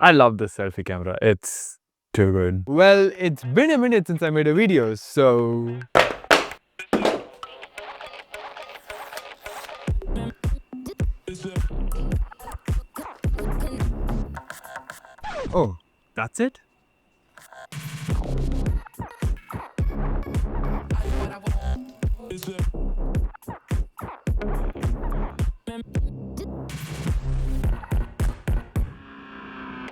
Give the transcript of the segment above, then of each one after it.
I love this selfie camera. It's too good. Well, it's been a minute since I made a video, so... Oh, that's it?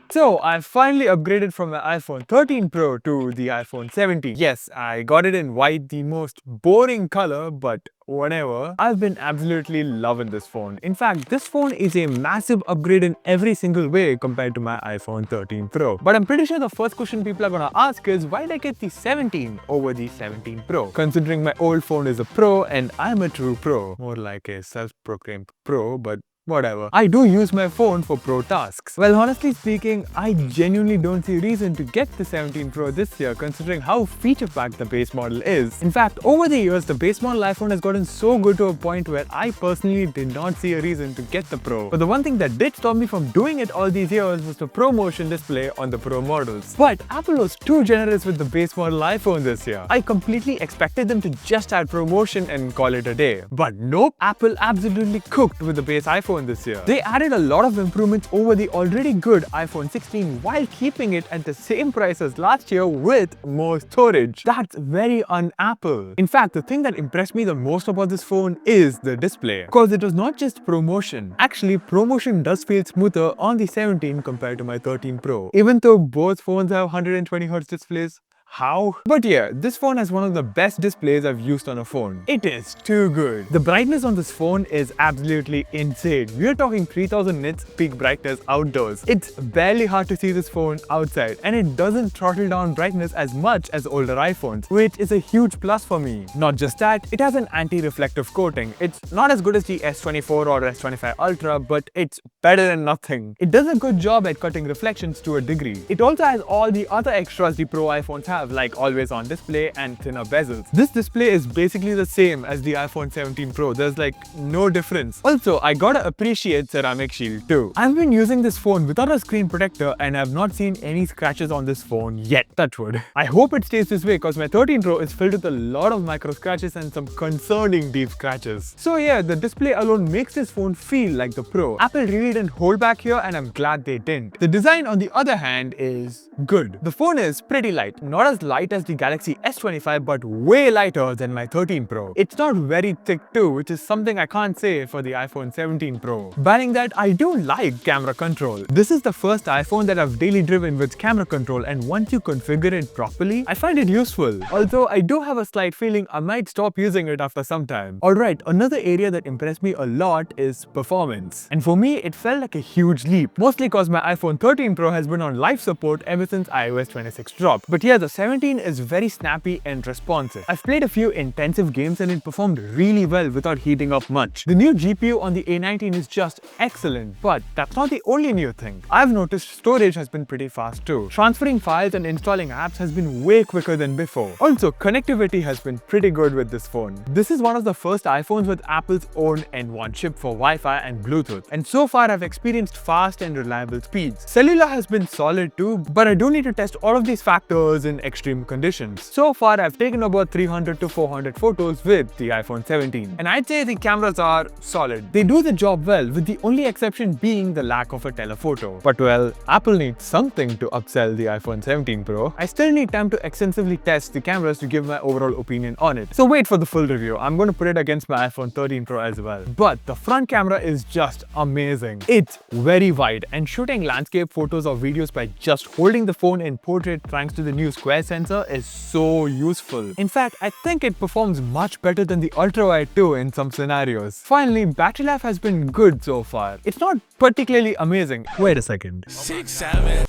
So, I finally upgraded from my iPhone 13 Pro to the iPhone 17. Yes, I got it in white, the most boring color, but whatever. I've been absolutely loving this phone. In fact, this phone is a massive upgrade in every single way compared to my iPhone 13 Pro. But I'm pretty sure the first question people are gonna ask is, why did I get the 17 over the 17 Pro? Considering my old phone is a Pro and I'm a true Pro. More like a self-proclaimed Pro, but whatever. I do use my phone for pro tasks. Well, honestly speaking, I genuinely don't see a reason to get the 17 Pro this year considering how feature-packed the base model is. In fact, over the years, the base model iPhone has gotten so good to a point where I personally did not see a reason to get the Pro. But the one thing that did stop me from doing it all these years was the Pro Motion display on the Pro models. But Apple was too generous with the base model iPhone this year. I completely expected them to just add Pro Motion and call it a day. But nope, Apple absolutely cooked with the base iPhone this year. They added a lot of improvements over the already good iPhone 16 while keeping it at the same price as last year with more storage. That's very un-Apple. In fact, the thing that impressed me the most about this phone is the display. Because it was not just ProMotion. Actually, ProMotion does feel smoother on the 17 compared to my 13 Pro. Even though both phones have 120Hz displays. How? But yeah, this phone has one of the best displays I've used on a phone. It is too good. The brightness on this phone is absolutely insane. We're talking 3000 nits peak brightness outdoors. It's barely hard to see this phone outside, and it doesn't throttle down brightness as much as older iPhones, which is a huge plus for me. Not just that, it has an anti-reflective coating. It's not as good as the S24 or S25 Ultra, but it's better than nothing. It does a good job at cutting reflections to a degree. It also has all the other extras the Pro iPhones have, like always on display and thinner bezels. This display is basically the same as the iPhone 17 Pro. There's like no difference. Also, I gotta appreciate ceramic shield too. I've been using this phone without a screen protector and I've not seen any scratches on this phone yet. Touch wood. I hope it stays this way because my 13 Pro is filled with a lot of micro scratches and some concerning deep scratches. So yeah, the display alone makes this phone feel like the Pro. Apple really didn't hold back here and I'm glad they didn't. The design on the other hand is good. The phone is pretty light, not as light as the Galaxy S25 but way lighter than my 13 Pro. It's not very thick too, which is something I can't say for the iPhone 17 Pro. Barring that, I do like camera control. This is the first iPhone that I've daily driven with camera control, and once you configure it properly, I find it useful. Although I do have a slight feeling I might stop using it after some time. Alright, another area that impressed me a lot is performance. And for me, it felt like a huge leap. Mostly because my iPhone 13 Pro has been on live support ever since iOS 26 dropped. But yeah, the 17 is very snappy and responsive. I've played a few intensive games and it performed really well without heating up much. The new GPU on the A19 is just excellent, but that's not the only new thing. I've noticed storage has been pretty fast too. Transferring files and installing apps has been way quicker than before. Also, connectivity has been pretty good with this phone. This is one of the first iPhones with Apple's own N1 chip for Wi-Fi and Bluetooth, and so far I've experienced fast and reliable speeds. Cellular has been solid too, but I do need to test all of these factors in extreme conditions. So far, I've taken about 300 to 400 photos with the iPhone 17. And I'd say the cameras are solid. They do the job well, with the only exception being the lack of a telephoto. But well, Apple needs something to upsell the iPhone 17 Pro. I still need time to extensively test the cameras to give my overall opinion on it. So wait for the full review. I'm going to put it against my iPhone 13 Pro as well. But the front camera is just amazing. It's very wide, and shooting landscape photos or videos by just holding the phone in portrait thanks to the new square sensor is so useful. In fact, I think it performs much better than the ultra wide too in some scenarios. Finally, battery life has been good so far. It's not particularly amazing. Wait a second. 6, 7.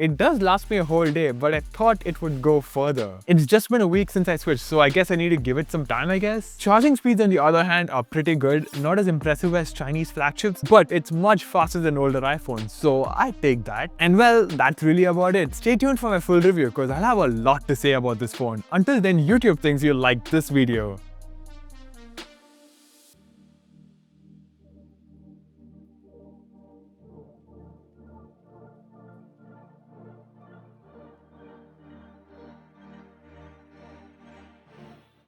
It does last me a whole day, but I thought it would go further. It's just been a week since I switched, so I guess I need to give it some time, I guess. Charging speeds on the other hand are pretty good, not as impressive as Chinese flagships, but it's much faster than older iPhones, so I take that. And well, that's really about it. Stay tuned for my full review because I'll have a lot to say about this phone. Until then, YouTube thinks you'll like this video.